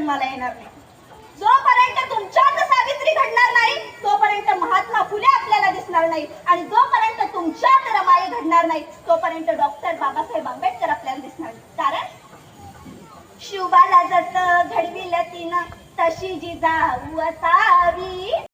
जन्माला येणार नाही. जोपर्यंत तुमच्यात सावित्री घडणार नाही तोपर्यंत महात्मा फुले आपल्याला दिसणार नाही, आणि जोपर्यंत तुमच्यात रमाई घडणार नाही तोपर्यंत डॉक्टर बाबासाहेब आंबेडकर आपल्याला दिसणार नाही. कारण शिवबाला जसं घडविलं तिनं तशी जिजाऊ असावी.